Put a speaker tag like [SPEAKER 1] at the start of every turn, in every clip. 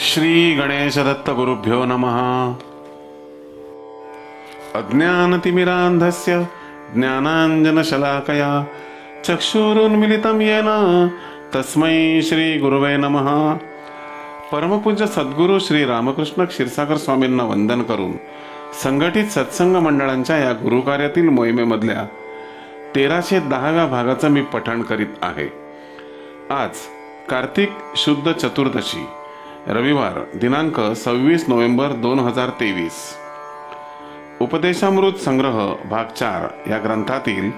[SPEAKER 1] श्री गणेश दत्त गुरुभ्यो नमः। अज्ञानतिमिरान्धस्य ज्ञानाञ्जनशलाकया चक्षुरुन्मिलितं येन तस्मै श्री गुरुवे नमः। परमपूज्य सद्गुरू श्री रामकृष्ण क्षीरसागर स्वामींना वंदन करून संघटित सत्संग मंडळांच्या या गुरुकार्यातील मोहिमेमधल्या 1310व्या भागाचं मी पठण करीत आहे। आज कार्तिक शुद्ध चतुर्दशी, रविवार, दिनांक 26 नोव्हेंबर 2023। उपदेशामृत संग्रह भाग 4 या ग्रंथातील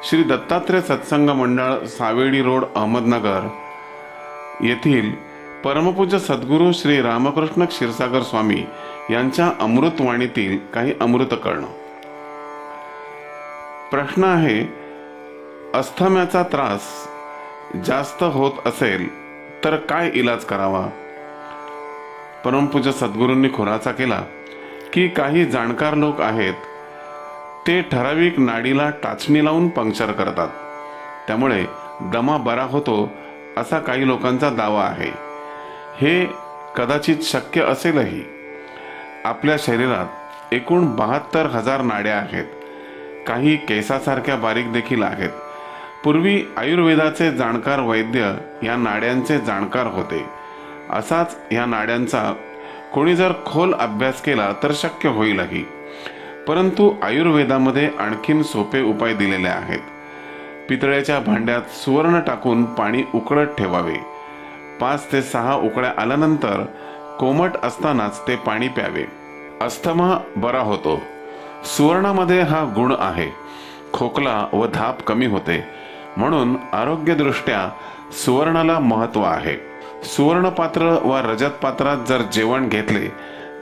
[SPEAKER 1] श्री दत्तात्रय सत्संग मंडळ, सावेडी रोड, अहमदनगर येथील परमपूज्य सद्गुरू श्री रामकृष्ण क्षीरसागर स्वामी यांच्या अमृतवाणीतील काही अमृतकर्ण। प्रश्न आहे, अस्थम्याचा त्रास जास्त होत असेल तर काय इलाज करावा? परमपूज्य सद्गुरूंनी खुलासा केला की काही जाणकार लोक आहेत, ते ठराविक नाडीला टाचणी लावून पंक्चर करतात, त्यामुळे दमा बरा होतो असा काही लोकांचा दावा आहे। हे कदाचित शक्य असेलही। आपल्या शरीरात एकूण 72,000 नाड्या आहेत, काही केसासारख्या बारीक देखील आहेत। पूर्वी आयुर्वेदाचे जाणकार वैद्य या नाड्यांचे जाणकार होते। असाच या नाड्यांचा कोणी जर खोल अभ्यास केला तर शक्य होईलही, परंतु आयुर्वेदामध्ये आणखीन सोपे उपाय दिलेले आहेत। पितळेच्या भांड्यात सुवर्ण टाकून पाणी उकळत ठेवावे। 5 ते 6 उकळ्या आल्यानंतर कोमट असतानाच ते पाणी प्यावे। अस्थमा बरा होतो। सुवर्णामध्ये हा गुण आहे। खोकला व धाप कमी होते, म्हणून आरोग्यदृष्ट्या सुवर्णाला महत्त्व आहे। सुवर्ण पात्र व रजत पात्रात जर जेवण घेतले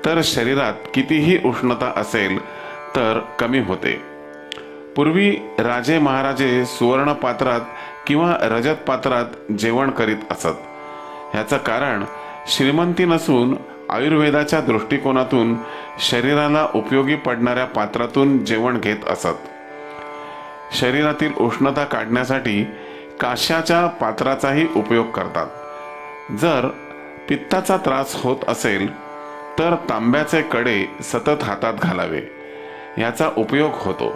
[SPEAKER 1] तर शरीरात कितीही उष्णता असेल तर कमी होते। पूर्वी राजे महाराजे सुवर्ण पात्रात किंवा रजत पात्रात जेवण करीत असत। ह्याचं कारण श्रीमंती नसून आयुर्वेदाच्या दृष्टिकोनातून शरीराला उपयोगी पडणाऱ्या पात्रातून जेवण घेत असत। शरीरातील उष्णता काढण्यासाठी काश्याच्या पात्राचाही उपयोग करतात। जर पित्ताचा त्रास होत असेल तर तांब्याचे कडे सतत हातात घालावे, याचा उपयोग होतो।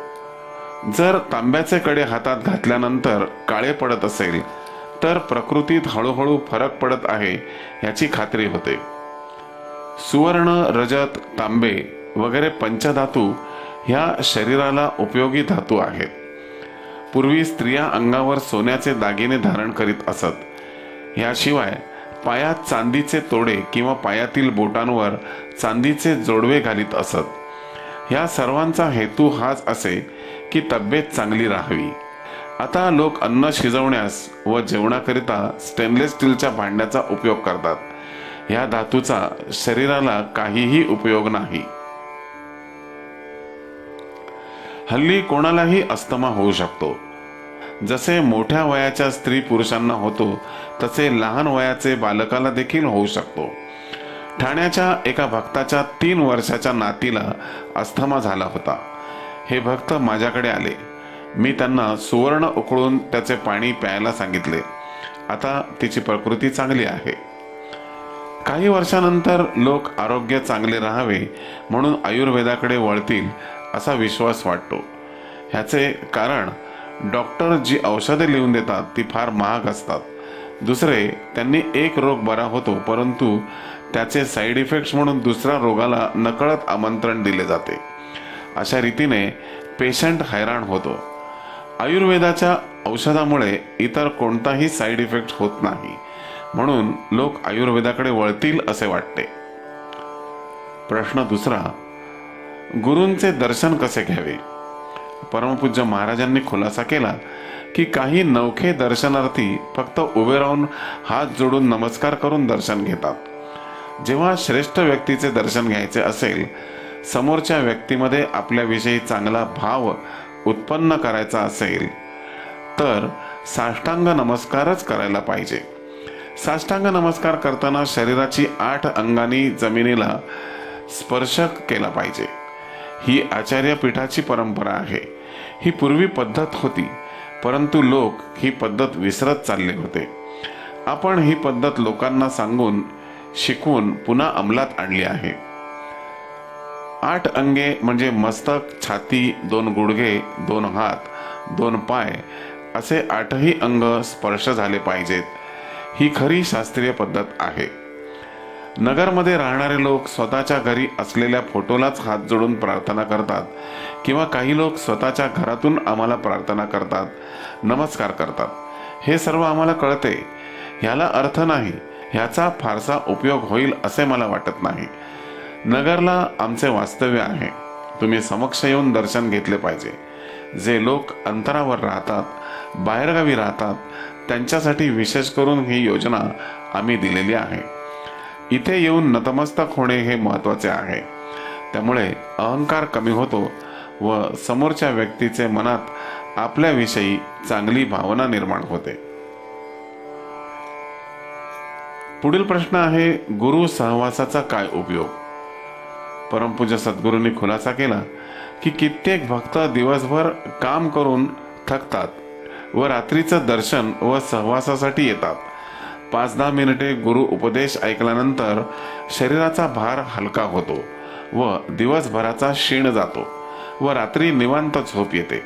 [SPEAKER 1] जर तांब्याचे कडे हातात घातल्यानंतर काळे पडत असेल तर प्रकृतीत हळूहळू फरक पडत आहे याची खात्री होते। सुवर्ण, रजत, तांबे वगैरे पंचधातू ह्या शरीराला उपयोगी धातू आहेत। पूर्वी स्त्रिया अंगावर सोन्याचे दागिने धारण करीत असत। याशिवाय पायात चांदीचे तोडे किंवा पायातील बोटांवर चांदीचे जोडवे घालीत असत। या सर्वांचा हेतू हाच असे की तब्येत चांगली राहावी। आता लोक अन्न शिजवण्यास व जेवणाकरिता स्टेनलेस स्टीलच्या भांड्याचा उपयोग करतात। या धातूचा शरीराला काहीही उपयोग नाही। हल्ली कोणालाही अस्थमा होऊ शकतो। जसे मोठ्या वयाच्या स्त्री पुरुषांना होतो, तसे लहान वयाचे बालकाला देखील होऊ शकतो। ठाण्याच्या एका भक्ताच्या 3 वर्षाच्या नातीला अस्थमा झाला होता। हे भक्त माझ्याकडे आले। मी त्यांना सुवर्ण उकळून त्याचे पाणी प्यायला सांगितले। आता तिची प्रकृती चांगली आहे। काही वर्षानंतर लोक आरोग्य चांगले राहावे म्हणून आयुर्वेदाकडे वळतील असा विश्वास वाटतो। ह्याचे कारण डॉक्टर जी औषधे लिहून देतात ती फार महाग असतात। दुसरे, त्यांनी एक रोग बरा होतो, परंतु त्याचे साईड इफेक्ट्स म्हणून दुसऱ्या रोगाला नकळत आमंत्रण दिले जाते। अशा रीतीने पेशंट हैराण होतो। आयुर्वेदाच्या औषधामुळे इतर कोणताही साईड इफेक्ट होत नाही, म्हणून लोक आयुर्वेदाकडे वळतील असे वाटते। प्रश्न दुसरा, गुरूंचे दर्शन कसे घ्यावे? परमपूज्य महाराजांनी खुलासा केला की काही नवखे दर्शनार्थी फक्त उभे राहून हात जोडून नमस्कार करून दर्शन घेतात। जेव्हा श्रेष्ठ व्यक्तीचे दर्शन घ्यायचे असेल, समोरच्या व्यक्तीमध्ये आपल्याविषयी चांगला भाव उत्पन्न करायचा असेल तर साष्टांग नमस्कारच करायला पाहिजे। साष्टांग नमस्कार करताना शरीराची 8 अंगांनी जमिनीला स्पर्श केला पाहिजे। ही आचार्य पीठाची परंपरा आहे। ही पूर्वी पद्धत होती, परंतु लोक ही पद्धत विसरत चालले होते। आपण ही पद्धत लोकांना सांगून शिकवून पुन्हा अंमलात आणली आहे. 8 अंगे म्हणजे मस्तक, छाती, 2 गुडघे, 2 हात, 2 पाय असे 8ही अंग स्पर्श झाले पाहिजेत. ही खरी शास्त्रीय पद्धत आहे. नगरमध्ये राहणारे लोक स्वतःच्या घरी असलेल्या फोटोलाच हात जोडून प्रार्थना करतात किंवा काही लोक स्वतःच्या घरातून आम्हाला प्रार्थना करतात, नमस्कार करतात. हे सर्व आम्हाला कळते. ह्याला अर्थ नाही. ह्याचा फारसा उपयोग होईल असे मला वाटत नाही. नगरला आमचे वास्तव्य आहे. तुम्ही समक्ष येऊन दर्शन घेतले पाहिजे. जे लोक अंतरावर राहतात, बाहेरगावी राहतात, त्यांच्यासाठी विशेष करून ही योजना आम्ही दिलेली आहे. इथे येऊन नतमस्तक होणे हे महत्त्वाचे आहे. त्यामुळे अहंकार कमी होतो व समोरच्या व्यक्तीचे मनात आपल्याविषयी चांगली भावना निर्माण होते. पुढील प्रश्न आहे, गुरु सहवासाचा काय उपयोग? परमपूज्य सद्गुरूंनी खुलासा केला की कित्येक भक्त दिवसभर काम करून थकतात व रात्रीचं दर्शन व सहवासासाठी येतात. 5-10 मिनिटे गुरु उपदेश ऐकल्यानंतर शरीराचा भार हलका होतो व दिवसभराचा क्षीण जातो व रात्री निवांत झोप येते.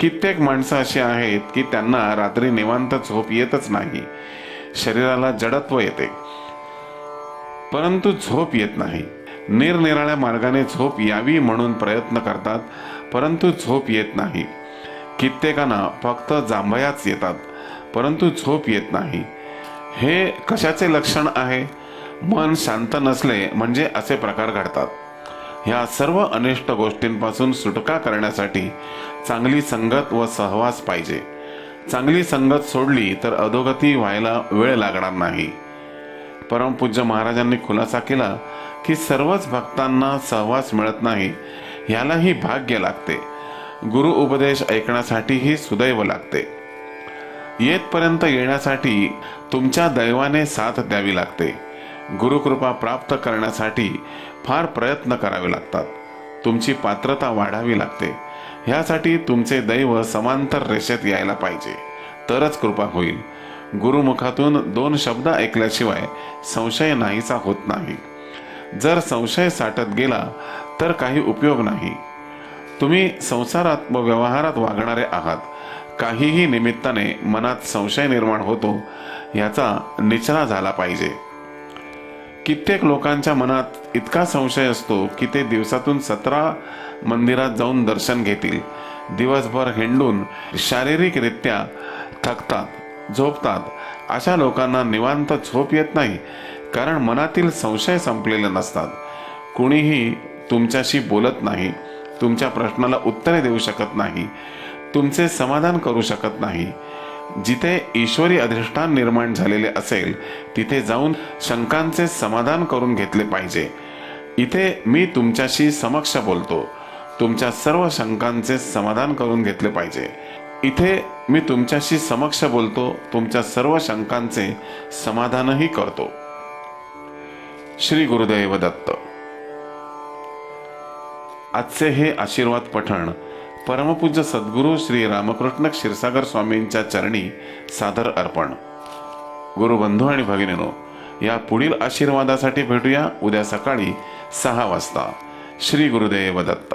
[SPEAKER 1] कित्येक माणसं अशी आहेत की त्यांना रात्री निवांत झोप येतच नाही. शरीराला जडत्व येते परंतु झोप येत नाही. निरनिराळ्या मार्गाने झोप यावी म्हणून प्रयत्न करतात परंतु झोप येत नाही. कित्येकांना फक्त जांभयाच येतात परंतु झोप येत नाही. हे कशाचे लक्षण आहे? मन शांत नसले म्हणजे असे प्रकार घडतात. ह्या सर्व अनिष्ट गोष्टींपासून सुटका करण्यासाठी चांगली संगत व सहवास पाहिजे. चांगली संगत सोडली तर अधोगती व्हायला वेळ लागणार नाही. परमपूज्य महाराजांनी खुलासा केला की सर्वच भक्तांना सहवास मिळत नाही. ह्यालाही भाग्य लागते. गुरु उपदेश ऐकण्यासाठीही सुदैव लागते. येतपर्यंत येण्यासाठी तुमच्या दैवाने साथ द्यावी लागते. गुरुकृपा प्राप्त करण्यासाठी फार प्रयत्न करावे लागतात. तुमची पात्रता वाढावी लागते. ह्यासाठी तुमचे दैव समांतर रेषेत यायला पाहिजे, तरच कृपा होईल. गुरुमुखातून 2 शब्द ऐकल्याशिवाय संशय नाहीसा होत नाही. जर संशय साठत गेला तर काही उपयोग नाही. तुम्ही संसारात व व्यवहारात वागणारे आहात. काहीही निमित्ताने मनात संशय निर्माण होतो, याचा निचरा झाला पाहिजे. कित्येक लोकांच्या मनात इतका संशय असतो की ते दिवसातून 17 मंदिरात जाऊन दर्शन घेतील. दिवसभर हिंडून शारीरिकरित्या थकतात, झोपतात. अशा लोकांना निवांत झोप येत नाही, कारण मनातील संशय संपलेले नसतात. कुणीही तुमच्याशी बोलत नाही, तुमच्या प्रश्नाला उत्तरे देऊ शकत नाही, तुमचे समाधान करू शकत नाही. जिथे ईश्वरी अधिष्ठान निर्माण झालेले असेल तिथे जाऊन शंकांचे समाधान करून घेतले पाहिजे. इथे मी तुमच्याशी समक्ष बोलतो, तुमच्या सर्व शंकांचे समाधान करून घेतले पाहिजे. इथे मी तुमच्याशी समक्ष बोलतो, तुमच्या सर्व शंकांचे समाधानही करतो. श्री गुरुदेव दत्त. आजचे हे आशीर्वाद पठण परमपूज्य सद्गुरू श्री रामकृष्ण क्षीरसागर स्वामींच्या चरणी सादर अर्पण. गुरुबंधू आणि भगिनीनो, या पुढील आशीर्वादासाठी भेटूया उद्या सकाळी 6 वाजता. श्री गुरुदेव दत्त.